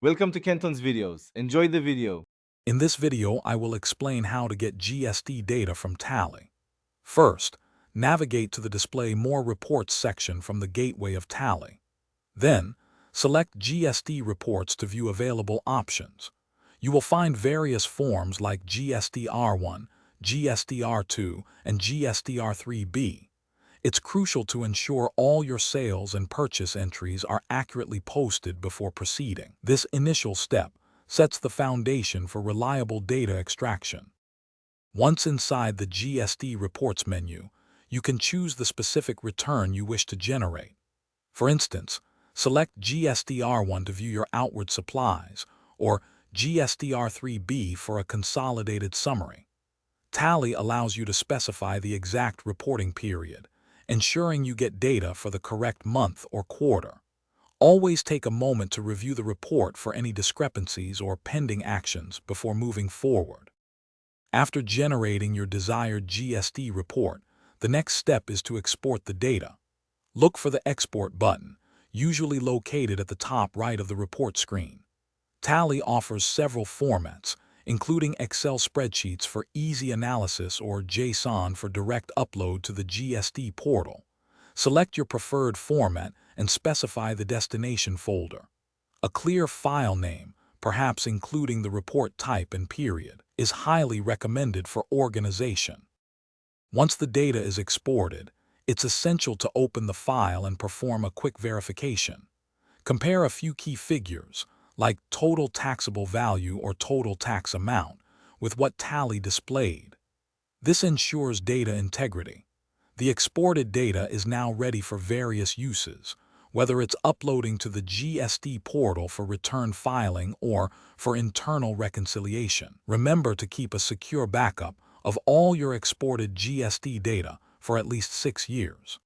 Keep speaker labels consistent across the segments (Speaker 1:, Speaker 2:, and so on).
Speaker 1: Welcome to Kenton's videos. Enjoy the video.
Speaker 2: In this video, I will explain how to get GST data from Tally. First, navigate to the Display More Reports section from the gateway of Tally. Then, select GST Reports to view available options. You will find various forms like GST-R1, GST-R2, and GST-R3B. It's crucial to ensure all your sales and purchase entries are accurately posted before proceeding. This initial step sets the foundation for reliable data extraction. Once inside the GST Reports menu, you can choose the specific return you wish to generate. For instance, select GST-R1 to view your outward supplies, or GST-R3B for a consolidated summary. Tally allows you to specify the exact reporting period, ensuring you get data for the correct month or quarter. Always take a moment to review the report for any discrepancies or pending actions before moving forward. After generating your desired GST report, the next step is to export the data. Look for the Export button, usually located at the top right of the report screen. Tally offers several formats, including Excel spreadsheets for easy analysis or JSON for direct upload to the GST portal. Select your preferred format and specify the destination folder. A clear file name, perhaps including the report type and period, is highly recommended for organization. Once the data is exported, it's essential to open the file and perform a quick verification. Compare a few key figures, like total taxable value or total tax amount, with what Tally displayed. This ensures data integrity. The exported data is now ready for various uses, whether it's uploading to the GST portal for return filing or for internal reconciliation. Remember to keep a secure backup of all your exported GST data for at least 6 years.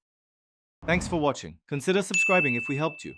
Speaker 1: Thanks for watching. Consider subscribing if we helped you.